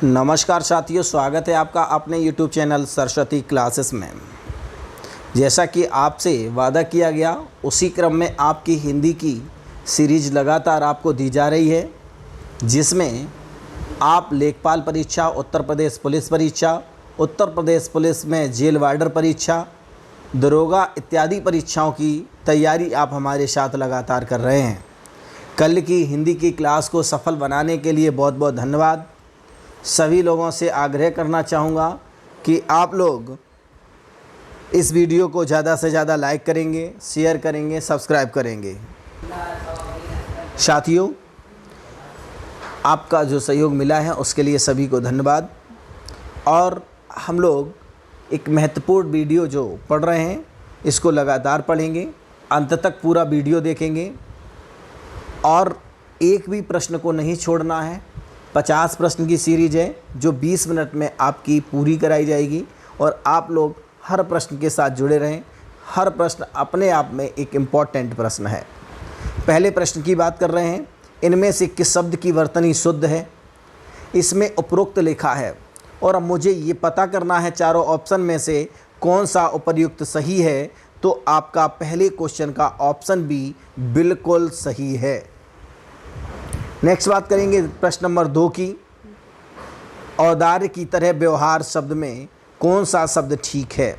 नमस्कार साथियों, स्वागत है आपका अपने YouTube चैनल सरस्वती क्लासेस में। जैसा कि आपसे वादा किया गया उसी क्रम में आपकी हिंदी की सीरीज लगातार आपको दी जा रही है, जिसमें आप लेखपाल परीक्षा, उत्तर प्रदेश पुलिस परीक्षा, उत्तर प्रदेश पुलिस में जेल वार्डर परीक्षा, दरोगा इत्यादि परीक्षाओं की तैयारी आप हमारे साथ लगातार कर रहे हैं। कल की हिंदी की क्लास को सफल बनाने के लिए बहुत बहुत धन्यवाद। सभी लोगों से आग्रह करना चाहूँगा कि आप लोग इस वीडियो को ज़्यादा से ज़्यादा लाइक करेंगे, शेयर करेंगे, सब्सक्राइब करेंगे। साथियों, आपका जो सहयोग मिला है उसके लिए सभी को धन्यवाद। और हम लोग एक महत्वपूर्ण वीडियो जो पढ़ रहे हैं इसको लगातार पढ़ेंगे, अंत तक पूरा वीडियो देखेंगे और एक भी प्रश्न को नहीं छोड़ना है। 50 प्रश्न की सीरीज है जो 20 मिनट में आपकी पूरी कराई जाएगी और आप लोग हर प्रश्न के साथ जुड़े रहें। हर प्रश्न अपने आप में एक इम्पॉर्टेंट प्रश्न है। पहले प्रश्न की बात कर रहे हैं, इनमें से किस शब्द की वर्तनी शुद्ध है? इसमें उपरोक्त लिखा है और अब मुझे ये पता करना है चारों ऑप्शन में से कौन सा उपर्युक्त सही है। तो आपका पहले क्वेश्चन का ऑप्शन बी बिल्कुल सही है। नेक्स्ट बात करेंगे प्रश्न नंबर 2 की। औदार्य की तरह व्यवहार शब्द में कौन सा शब्द ठीक है?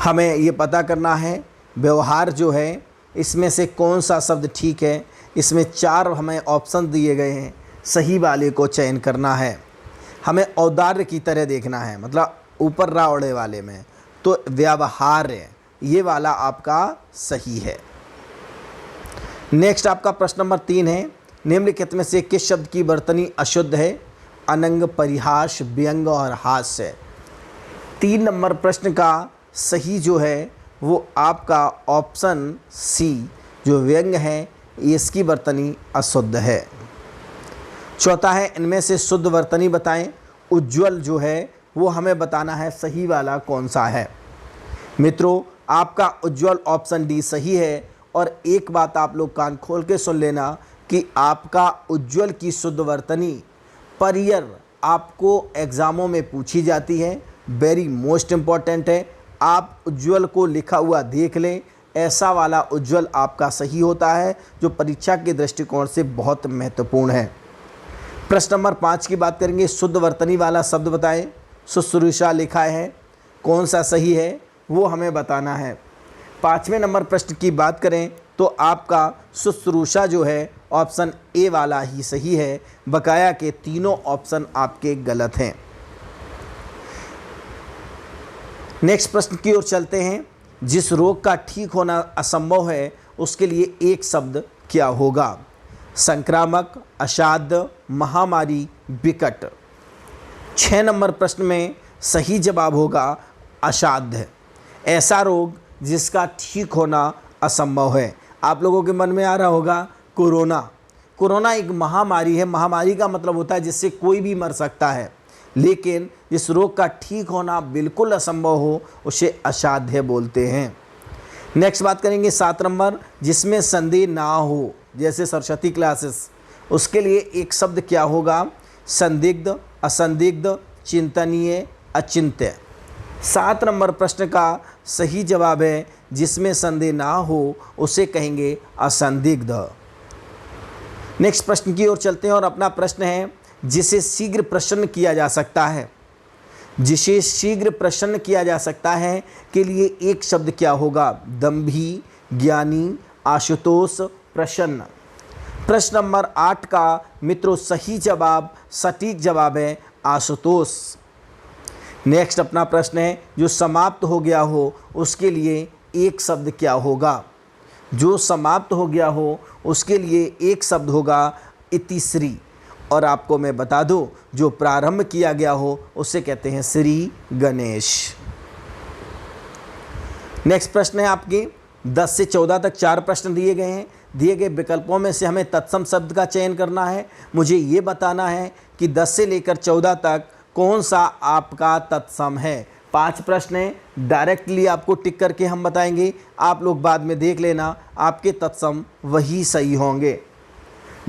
हमें ये पता करना है व्यवहार जो है इसमें से कौन सा शब्द ठीक है। इसमें 4 हमें ऑप्शन दिए गए हैं, सही वाले को चयन करना है। हमें औदार्य की तरह देखना है, मतलब ऊपर रावड़े वाले में, तो व्यवहार्य ये वाला आपका सही है। नेक्स्ट आपका प्रश्न नंबर 3 है, निम्नलिखित में से किस शब्द की वर्तनी अशुद्ध है? अनंग, परिहास, व्यंग और हास्य। 3 नंबर प्रश्न का सही जो है वो आपका ऑप्शन सी जो व्यंग है, इसकी वर्तनी अशुद्ध है। चौथा है, इनमें से शुद्ध वर्तनी बताएं। उज्ज्वल जो है वो हमें बताना है सही वाला कौन सा है। मित्रों, आपका उज्ज्वल ऑप्शन डी सही है। और एक बात आप लोग कान खोल के सुन लेना कि आपका उज्ज्वल की शुद्ध वर्तनी पर ईयर आपको एग्ज़ामों में पूछी जाती है, वेरी मोस्ट इम्पॉर्टेंट है। आप उज्ज्वल को लिखा हुआ देख लें, ऐसा वाला उज्ज्वल आपका सही होता है जो परीक्षा के दृष्टिकोण से बहुत महत्वपूर्ण है। प्रश्न नंबर 5 की बात करेंगे, शुद्ध वर्तनी वाला शब्द बताएं। शुश्रूषा लिखा है, कौन सा सही है वो हमें बताना है। 5वें नंबर प्रश्न की बात करें तो आपका शुश्रूषा जो है ऑप्शन ए वाला ही सही है। बकाया के तीनों ऑप्शन आपके गलत हैं। नेक्स्ट प्रश्न की ओर चलते हैं, जिस रोग का ठीक होना असंभव है उसके लिए एक शब्द क्या होगा? संक्रामक, असाध्य, महामारी, विकट। 6 नंबर प्रश्न में सही जवाब होगा असाध्य। ऐसा रोग जिसका ठीक होना असंभव है। आप लोगों के मन में आ रहा होगा कोरोना। कोरोना एक महामारी है। महामारी का मतलब होता है जिससे कोई भी मर सकता है, लेकिन जिस रोग का ठीक होना बिल्कुल असंभव हो उसे असाध्य बोलते हैं। नेक्स्ट बात करेंगे 7 नंबर, जिसमें संदेह ना हो, जैसे सरस्वती क्लासेस, उसके लिए एक शब्द क्या होगा? संदिग्ध, असंदिग्ध, चिंतनीय, अचिंत्य। 7 नंबर प्रश्न का सही जवाब है जिसमें संदेह ना हो उसे कहेंगे असंदिग्ध। नेक्स्ट प्रश्न की ओर चलते हैं और अपना प्रश्न है, जिसे शीघ्र प्रसन्न किया जा सकता है। जिसे शीघ्र प्रसन्न किया जा सकता है के लिए एक शब्द क्या होगा? दंभी, ज्ञानी, आशुतोष, प्रसन्न। प्रश्न नंबर 8 का मित्रों सही जवाब, सटीक जवाब है आशुतोष। नेक्स्ट अपना प्रश्न है, जो समाप्त हो गया हो उसके लिए एक शब्द क्या होगा? जो समाप्त हो गया हो उसके लिए एक शब्द होगा इतिश्री। और आपको मैं बता दूं, जो प्रारंभ किया गया हो उसे कहते हैं श्री गणेश। नेक्स्ट प्रश्न है आपके 10 से 14 तक 4 प्रश्न दिए गए हैं। दिए गए विकल्पों में से हमें तत्सम शब्द का चयन करना है। मुझे ये बताना है कि 10 से लेकर 14 तक कौन सा आपका तत्सम है। 5 प्रश्न हैं, डायरेक्टली आपको टिक करके हम बताएंगे। आप लोग बाद में देख लेना, आपके तत्सम वही सही होंगे।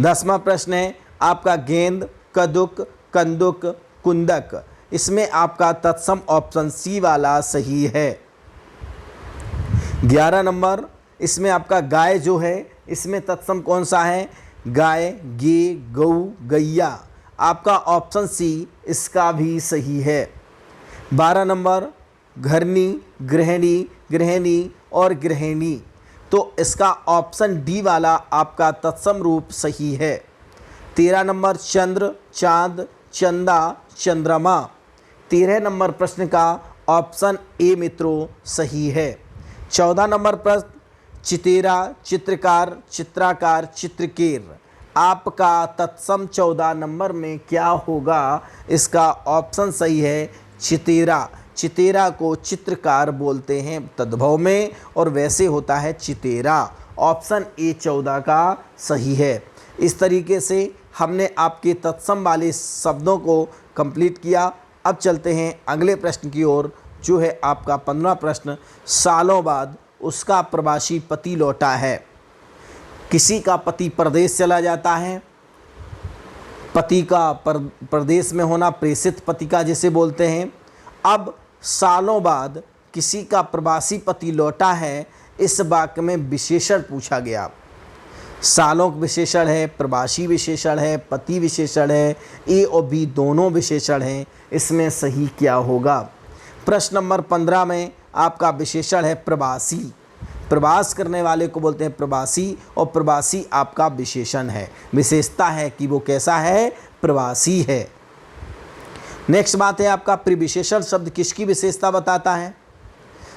10वां प्रश्न है, आपका गेंद कदुक, कंदुक, कुंदक। इसमें आपका तत्सम ऑप्शन सी वाला सही है। 11 नंबर, इसमें आपका गाय जो है, इसमें तत्सम कौन सा है? गाय, गे, गऊ, गैया। आपका ऑप्शन सी इसका भी सही है। 12 नंबर, घरनी, गृहिणी, गृहिणी और गृहिणी। तो इसका ऑप्शन डी वाला आपका तत्सम रूप सही है। 13 नंबर, चंद्र, चांद, चंदा, चंद्रमा। 13 नंबर प्रश्न का ऑप्शन ए मित्रों सही है। 14 नंबर प्रश्न, चितेरा, चित्रकार, चित्राकार, चित्रकेर। आपका तत्सम 14 नंबर में क्या होगा? इसका ऑप्शन सही है चितेरा। चितेरा को चित्रकार बोलते हैं तद्भव में, और वैसे होता है चितेरा। ऑप्शन ए 14 का सही है। इस तरीके से हमने आपके तत्सम वाले शब्दों को कंप्लीट किया। अब चलते हैं अगले प्रश्न की ओर, जो है आपका 15 प्रश्न। सालों बाद उसका प्रवासी पति लौटा है। किसी का पति परदेश चला जाता है। पति का परदेश में होना प्रेषित पति का जिसे बोलते हैं। अब सालों बाद किसी का प्रवासी पति लौटा है, इस वाक्य में विशेषण पूछा गया। सालों विशेषण है, प्रवासी विशेषण है, पति विशेषण है, ए और बी दोनों विशेषण हैं। इसमें सही क्या होगा? प्रश्न नंबर 15 में आपका विशेषण है प्रवासी। प्रवास करने वाले को बोलते हैं प्रवासी, और प्रवासी आपका विशेषण है, विशेषता है कि वो कैसा है? प्रवासी है। नेक्स्ट बात है आपका प्रिविशेषण शब्द किसकी विशेषता बताता है?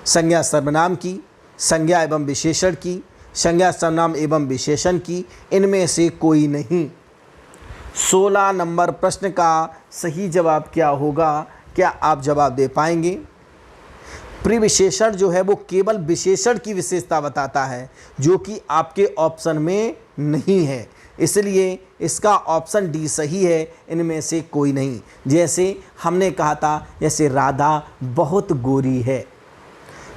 संज्ञा सर्वनाम की, संज्ञा एवं विशेषण की, संज्ञा सर्वनाम एवं विशेषण की, इनमें से कोई नहीं। 16 नंबर प्रश्न का सही जवाब क्या होगा? क्या आप जवाब दे पाएंगे? प्रिविशेषण जो है वो केवल विशेषण की विशेषता बताता है, जो कि आपके ऑप्शन में नहीं है, इसलिए इसका ऑप्शन डी सही है, इनमें से कोई नहीं। जैसे हमने कहा था, जैसे राधा बहुत गोरी है।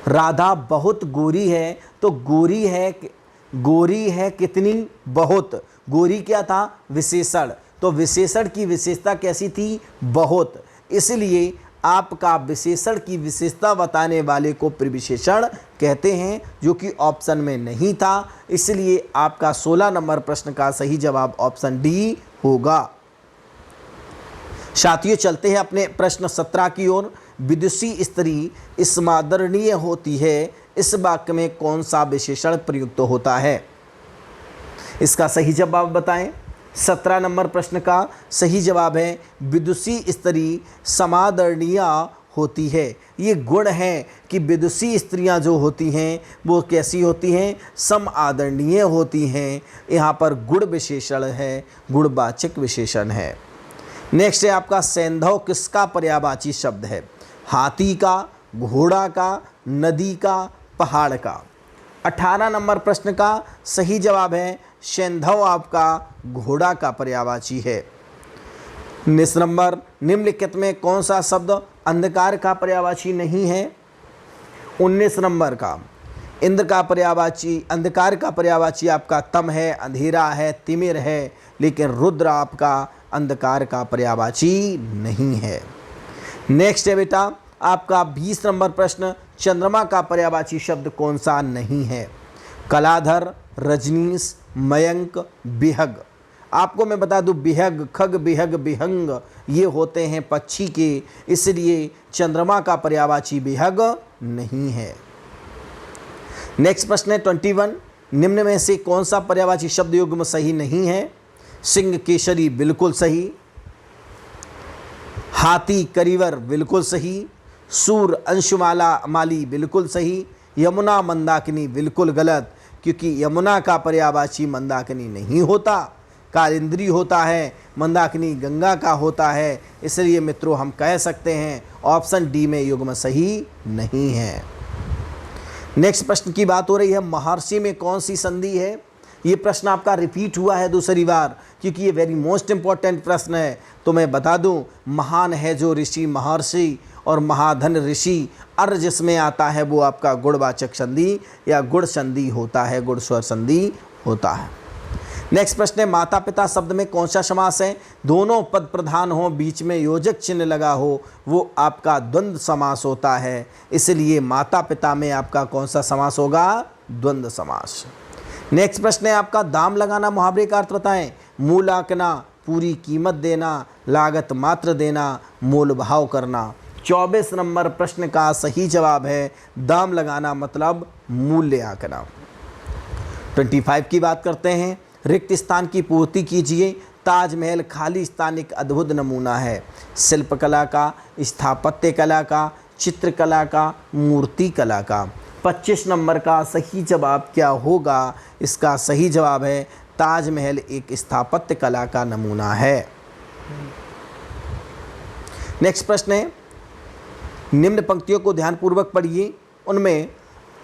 राधा बहुत गोरी है, तो गोरी है कितनी? बहुत। गोरी क्या था? विशेषण। तो विशेषण की विशेषता कैसी थी? बहुत। इसलिए आपका विशेषण की विशेषता बताने वाले को प्रिविशेषण कहते हैं, जो कि ऑप्शन में नहीं था। इसलिए आपका 16 नंबर प्रश्न का सही जवाब ऑप्शन डी होगा। साथियों, चलते हैं अपने प्रश्न 17 की ओर। विदुषी स्त्री स्मादरणीय होती है, इस वाक्य में कौन सा विशेषण प्रयुक्त होता है? इसका सही जवाब बताएं। 17 नंबर प्रश्न का सही जवाब है विदुषी स्त्री समादरणीय होती है। ये गुण है कि विदुषी स्त्रियां जो होती हैं वो कैसी होती हैं? सम आदरणीय होती हैं। यहाँ पर गुण विशेषण है, गुणवाचक विशेषण है। नेक्स्ट है आपका सैंधव किसका पर्यायवाची शब्द है? हाथी का, घोड़ा का, नदी का, पहाड़ का। 18 नंबर प्रश्न का सही जवाब है सैंधव आपका घोड़ा का पर्यायवाची है। 19 नंबर, निम्नलिखित में कौन सा शब्द अंधकार का पर्यायवाची नहीं है? 19 नंबर का इंद्र का पर्यायवाची, अंधकार का पर्यायवाची आपका तम है, अंधेरा है, तिमिर है, लेकिन रुद्र आपका अंधकार का पर्यायवाची नहीं है। नेक्स्ट है बेटा आपका 20 नंबर प्रश्न, चंद्रमा का पर्यायवाची शब्द कौन सा नहीं है? कलाधर, रजनीश, मयंक, बिहग। आपको मैं बता दूं, बिहग, खग, बिहग, बिहंग ये होते हैं पक्षी के, इसलिए चंद्रमा का पर्यायवाची बिहग नहीं है। नेक्स्ट प्रश्न है 21, निम्न में से कौन सा पर्यायवाची शब्द युग्म सही नहीं है? सिंह केसरी बिल्कुल सही, हाथी करीवर बिल्कुल सही, सूर अंशुमाला माली बिल्कुल सही, यमुना मंदाकिनी बिल्कुल गलत, क्योंकि यमुना का पर्यायवाची मंदाकिनी नहीं होता, कालिंद्री होता है, मंदाकिनी गंगा का होता है। इसलिए मित्रों हम कह सकते हैं ऑप्शन डी में युग्म सही नहीं है। नेक्स्ट प्रश्न की बात हो रही है, महर्षि में कौन सी संधि है? ये प्रश्न आपका रिपीट हुआ है दूसरी बार, क्योंकि ये वेरी मोस्ट इंपॉर्टेंट प्रश्न है। तो मैं बता दूं, महान है जो ऋषि महर्षि, और महाधन ऋषि, अर् जिसमें आता है वो आपका गुणवाचक संधि या गुण संधि होता है, गुण स्वर संधि होता है। नेक्स्ट प्रश्न है, माता पिता शब्द में कौन सा समास है? दोनों पद प्रधान हो, बीच में योजक चिन्ह लगा हो, वो आपका द्वंद्व समास होता है। इसलिए माता पिता में आपका कौन सा समास होगा? द्वंद्व समास। नेक्स्ट प्रश्न है आपका, दाम लगाना मुहावरे का अर्थ बताएं। मूल आंकना, पूरी कीमत देना, लागत मात्र देना, मोल भाव करना। 24 नंबर प्रश्न का सही जवाब है दाम लगाना मतलब मूल्य आंकना। 25 की बात करते हैं, रिक्त स्थान की पूर्ति कीजिए। ताजमहल खाली स्थान एक अद्भुत नमूना है। शिल्पकला का, स्थापत्य कला का, चित्रकला का, मूर्ति कला का। 25 नंबर का सही जवाब क्या होगा? इसका सही जवाब है ताजमहल एक स्थापत्य कला का नमूना है। नेक्स्ट प्रश्न है, निम्न पंक्तियों को ध्यानपूर्वक पढ़िए, उनमें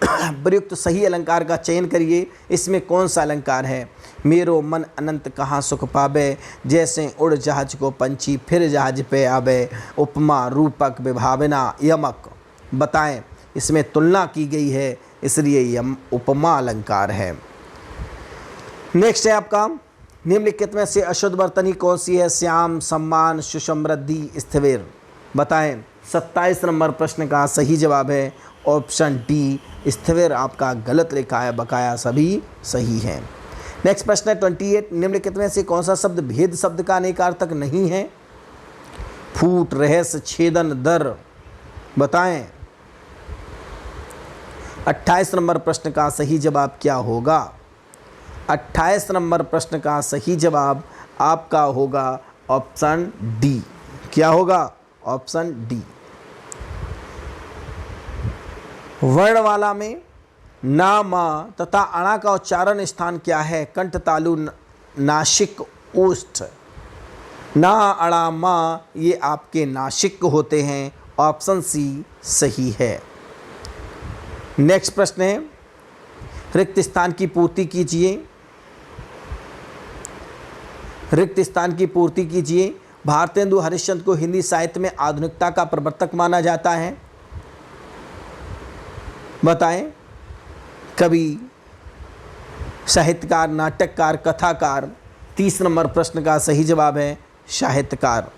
प्रयुक्त सही अलंकार का चयन करिए। इसमें कौन सा अलंकार है? मेरो मन अनंत कहाँ सुख पावे, जैसे उड़ जहाज को पंछी फिर जहाज पे आवे, उपमा रूपक विभावना यमक। बताएं, इसमें तुलना की गई है, इसलिए यम उपमा अलंकार है। नेक्स्ट है आपका, निम्नलिखित में से अशुद्ध वर्तनी कौन सी है? श्याम, सम्मान, सुसमृद्धि, स्थिर। बताएं। 27 नंबर प्रश्न का सही जवाब है ऑप्शन डी, स्थिर आपका गलत लिखा है, बकाया सभी सही हैं। नेक्स्ट प्रश्न है 28, निम्नलिखित में से कौन सा शब्द भेद शब्द का अनेकार्थक नहीं है? फूट, रहस्य, छेदन, दर। बताएं। 28 नंबर प्रश्न का सही जवाब क्या होगा? 28 नंबर प्रश्न का सही जवाब आपका होगा ऑप्शन डी। क्या होगा? Option D. वर्णमाला में ना, मा तथा अणा का उच्चारण स्थान क्या है? कंठ, तालु, नासिक, ओष्ठ। ना, अणा, मा ये आपके नासिक होते हैं। ऑप्शन सी सही है। नेक्स्ट प्रश्न है, रिक्त स्थान की पूर्ति कीजिए। रिक्त स्थान की पूर्ति कीजिए। भारतेंदु हरिश्चंद्र को हिंदी साहित्य में आधुनिकता का प्रवर्तक माना जाता है। बताएं। कवि, साहित्यकार, नाटककार, कथाकार। 30 नंबर प्रश्न का सही जवाब है साहित्यकार।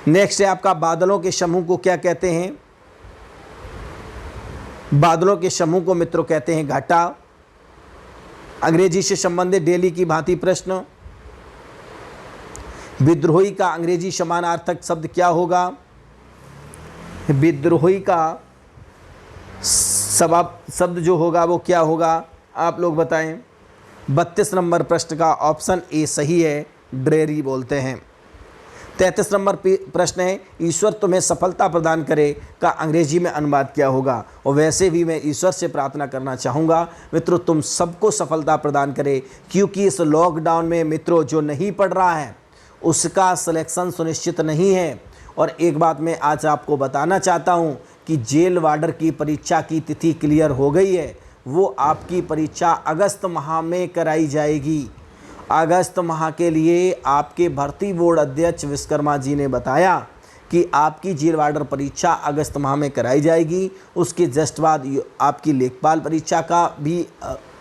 नेक्स्ट है आपका, बादलों के समूह को क्या कहते हैं? बादलों के समूह को मित्रों कहते हैं घटा। अंग्रेजी से संबंधित डेली की भांति प्रश्न, विद्रोही का अंग्रेजी समानार्थक शब्द क्या होगा? विद्रोही का शब्द जो होगा वो क्या होगा? आप लोग बताएं। 32 नंबर प्रश्न का ऑप्शन ए सही है, ड्रेरी बोलते हैं। 33 नंबर प्रश्न है, ईश्वर तुम्हें सफलता प्रदान करे का अंग्रेजी में अनुवाद क्या होगा? और वैसे भी मैं ईश्वर से प्रार्थना करना चाहूँगा मित्रों तुम सबको सफलता प्रदान करे, क्योंकि इस लॉकडाउन में मित्रों जो नहीं पढ़ रहा है उसका सिलेक्शन सुनिश्चित नहीं है। और एक बात मैं आज आपको बताना चाहता हूँ कि जेल वार्डर की परीक्षा की तिथि क्लियर हो गई है। वो आपकी परीक्षा अगस्त माह में कराई जाएगी। अगस्त माह के लिए आपके भर्ती बोर्ड अध्यक्ष विश्वकर्मा जी ने बताया कि आपकी जेल वार्डर परीक्षा अगस्त माह में कराई जाएगी। उसके जस्ट बाद आपकी लेखपाल परीक्षा का भी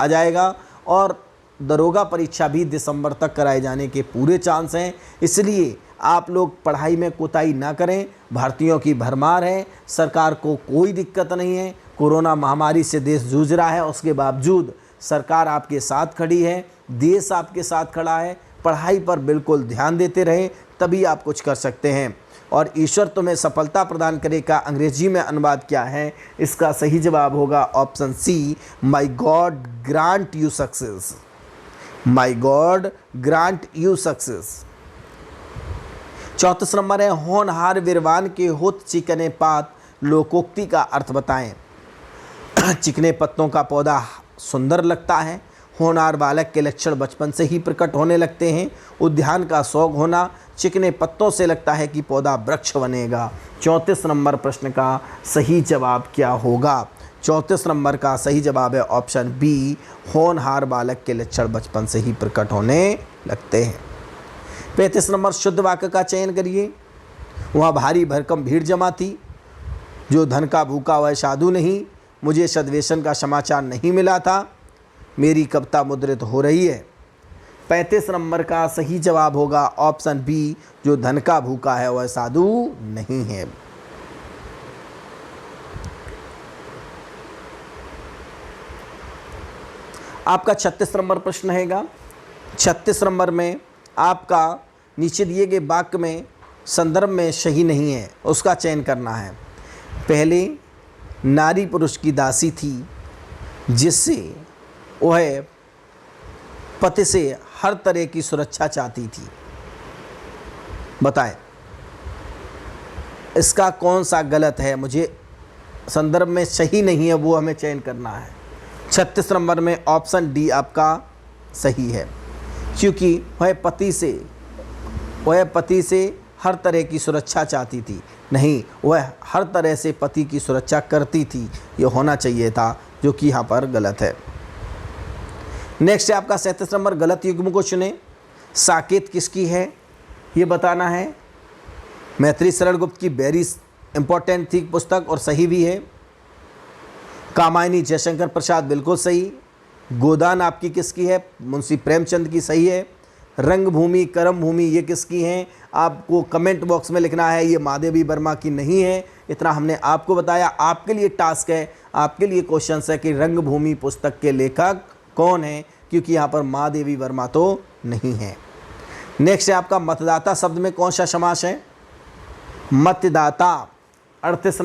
आ जाएगा और दरोगा परीक्षा भी दिसंबर तक कराए जाने के पूरे चांस हैं। इसलिए आप लोग पढ़ाई में कोताही ना करें। भर्तियों की भरमार है, सरकार को कोई दिक्कत नहीं है। कोरोना महामारी से देश जूझ रहा है, उसके बावजूद सरकार आपके साथ खड़ी है, देश आपके साथ खड़ा है। पढ़ाई पर बिल्कुल ध्यान देते रहें, तभी आप कुछ कर सकते हैं। और ईश्वर तुम्हें सफलता प्रदान करे का अंग्रेजी में अनुवाद क्या है? इसका सही जवाब होगा option C, my God grant you success. My God grant you success. 34 number है, होनहार विरवान के होत चिकने पात, लोकोक्ति का अर्थ बताएं। चिकने पत्तों का पौधा सुंदर लगता है। होनहार बालक के लक्षण बचपन से ही प्रकट होने लगते हैं। उद्यान का शौक होना चिकने पत्तों से लगता है कि पौधा वृक्ष बनेगा। 34 नंबर प्रश्न का सही जवाब क्या होगा? 34 नंबर का सही जवाब है ऑप्शन बी, होनहार बालक के लक्षण बचपन से ही प्रकट होने लगते हैं। 35 नंबर, शुद्ध वाक्य का चयन करिए। वहाँ भारी भरकम भीड़ जमा थी, जो धन का भूखा वह साधु नहीं, मुझे सद्वेशन का समाचार नहीं मिला था, मेरी कविता मुद्रित हो रही है। 35 नंबर का सही जवाब होगा ऑप्शन बी, जो धन का भूखा है वह साधु नहीं है। आपका 36 नंबर प्रश्न हैगा। 36 नंबर में आपका नीचे दिए गए वाक्य में संदर्भ में सही नहीं है, उसका चयन करना है। पहले नारी पुरुष की दासी थी, जिससे वह पति से हर तरह की सुरक्षा चाहती थी। बताएं इसका कौन सा गलत है, मुझे संदर्भ में सही नहीं है वो हमें चयन करना है। 36 नंबर में ऑप्शन डी आपका सही है, क्योंकि वह पति से हर तरह की सुरक्षा चाहती थी। नहीं, वह हर तरह से पति की सुरक्षा करती थी, ये होना चाहिए था, जो कि यहाँ पर गलत है। नेक्स्ट है आपका 37 नंबर, गलत युग्म को चुने। साकेत किसकी है ये बताना है। मैत्री शरण गुप्त की वेरी इंपॉर्टेंट थी पुस्तक और सही भी है। कामायनी जयशंकर प्रसाद बिल्कुल सही। गोदान आपकी किसकी है, मुंशी प्रेमचंद की सही है। रंगभूमि करम भूमि ये किसकी हैं, आपको कमेंट बॉक्स में लिखना है। ये महादेवी वर्मा की नहीं है, इतना हमने आपको बताया। आपके लिए टास्क है, आपके लिए क्वेश्चन है कि रंगभूमि पुस्तक के लेखक कौन है, क्योंकि यहाँ पर महादेवी वर्मा तो नहीं है। नेक्स्ट है आपका मतदाता शब्द में कौन सा समास है। मतदाता 38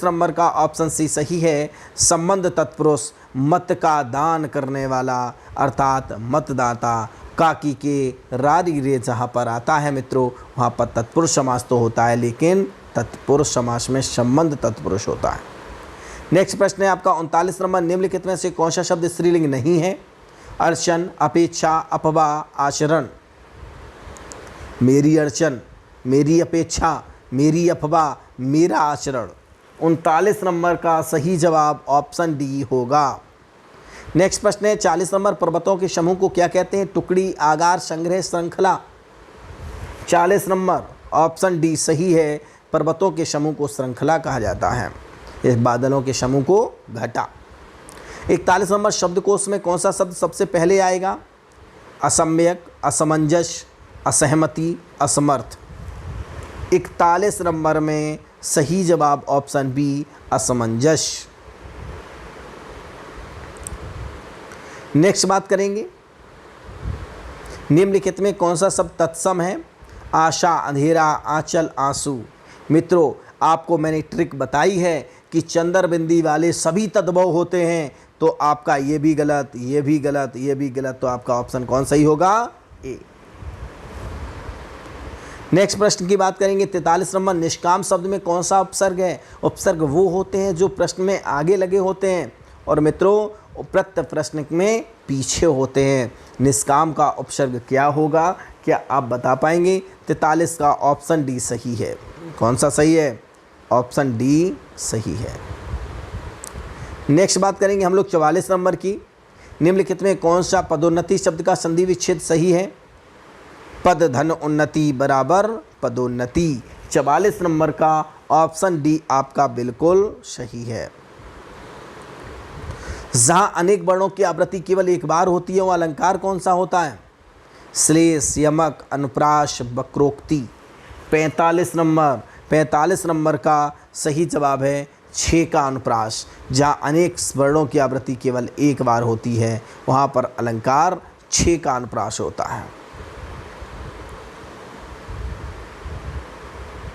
नंबर का ऑप्शन सी सही है। संबंध तत्पुरुष मत का दान करने वाला अर्थात मतदाता। काकी के रारी रे जहाँ पर आता है मित्रों, वहाँ पर तत्पुरुष समास तो होता है, लेकिन तत्पुरुष समास में संबंध तत्पुरुष होता है। नेक्स्ट प्रश्न है आपका 39 नंबर, निम्नलिखित में से कौन सा शब्द स्त्रीलिंग नहीं है। अर्चन, अपेक्षा, अफवाह, आचरण। मेरी अर्चन, मेरी अपेक्षा, मेरी अफवाह, मेरा आचरण। 39 नंबर का सही जवाब ऑप्शन डी होगा। नेक्स्ट प्रश्न है 40 नंबर, पर्वतों के समूह को क्या कहते हैं। टुकड़ी, आगार, संग्रह, श्रृंखला। 40 नंबर ऑप्शन डी सही है। पर्वतों के समूह को श्रृंखला कहा जाता है, इस बादलों के समूह को घटा। 41 नंबर, शब्दकोश में कौन सा शब्द सबसे पहले आएगा। असम्यक, असमंजस, असहमति, असमर्थ। 41 नंबर में सही जवाब ऑप्शन बी, असमंजस। नेक्स्ट बात करेंगे, निम्नलिखित में कौन सा शब्द तत्सम है। आशा, अंधेरा, आंचल, आंसू। मित्रों आपको मैंने ट्रिक बताई है कि चंद्र बिंदी वाले सभी तद्भव होते हैं, तो आपका ये भी गलत, ये भी गलत, ये भी गलत, तो आपका ऑप्शन कौन सही होगा, ए। नेक्स्ट प्रश्न की बात करेंगे 43 नंबर, निष्काम शब्द में कौन सा उपसर्ग है। उपसर्ग वो होते हैं जो प्रश्न में आगे लगे होते हैं, और मित्रों प्रत्येक प्रश्न में पीछे होते हैं। निष्काम का उपसर्ग क्या होगा, क्या आप बता पाएंगे। 43 का ऑप्शन डी सही है। कौन सा सही है, ऑप्शन डी सही है। नेक्स्ट बात करेंगे हम लोग 44 नंबर की, निम्नलिखित में कौन सा पदोन्नति शब्द का संधि विच्छेद सही है। पद धन उन्नति बराबर पदोन्नति। 44 नंबर का ऑप्शन डी आपका बिल्कुल सही है। जहाँ अनेक वर्णों की आवृत्ति केवल एक बार होती है, वह अलंकार कौन सा होता है। श्लेष, यमक, अनुप्रास, वक्रोक्ति। 45 नंबर का सही जवाब है 6 का अनुप्रास। जहाँ अनेक वर्णों की आवृत्ति केवल एक बार होती है, वहाँ पर अलंकार 6 का अनुप्रास होता है।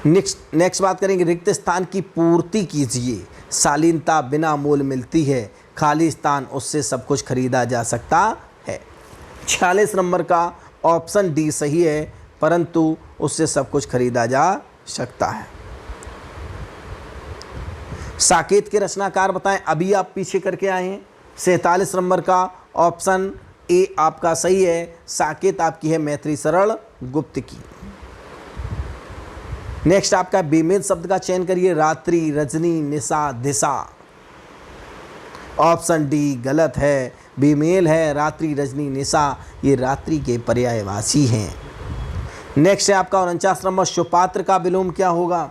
नेक्स्ट बात करेंगे, रिक्त स्थान की पूर्ति कीजिए। शालीनता बिना मोल मिलती है, खाली स्थान उससे सब कुछ खरीदा जा सकता है। 46 नंबर का ऑप्शन डी सही है, परंतु उससे सब कुछ खरीदा जा सकता है। साकेत के रचनाकार बताएं, अभी आप पीछे करके आए हैं। 47 नंबर का ऑप्शन ए आपका सही है। साकेत आपकी है मैत्री शरण गुप्त की। नेक्स्ट आपका बेमेल शब्द का चयन करिए। रात्रि, रजनी, निशा, दिशा। ऑप्शन डी गलत है, बेमेल है। रात्रि, रजनी, निशा ये रात्रि के पर्यायवाची हैं। नेक्स्ट है आपका 49 नंबर, सुपात्र का विलोम क्या होगा।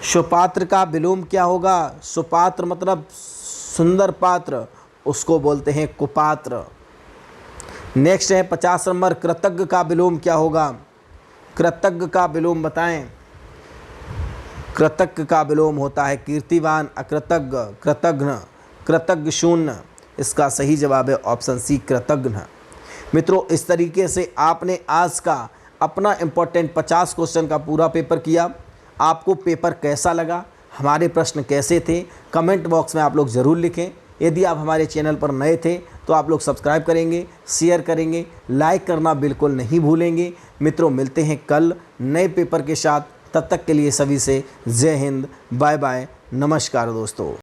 सुपात्र का विलोम क्या होगा। सुपात्र मतलब सुंदर पात्र, उसको बोलते हैं कुपात्र। नेक्स्ट है 50 नंबर, कृतज्ञ का विलोम क्या होगा? कृतज्ञ का विलोम बताएं। कृतज्ञ का विलोम होता है कीर्तिवान, अकृतज्ञ, कृतघ्न, कृतज्ञ शून्य। इसका सही जवाब है ऑप्शन सी, कृतघ्न। मित्रों, इस तरीके से आपने आज का अपना इम्पोर्टेंट 50 क्वेश्चन का पूरा पेपर किया। आपको पेपर कैसा लगा, हमारे प्रश्न कैसे थे, कमेंट बॉक्स में आप लोग ज़रूर लिखें। यदि आप हमारे चैनल पर नए थे तो आप लोग सब्सक्राइब करेंगे, शेयर करेंगे, लाइक करना बिल्कुल नहीं भूलेंगे। मित्रों, मिलते हैं कल नए पेपर के साथ। तब तक के लिए सभी से जय हिंद, बाय बाय, नमस्कार दोस्तों।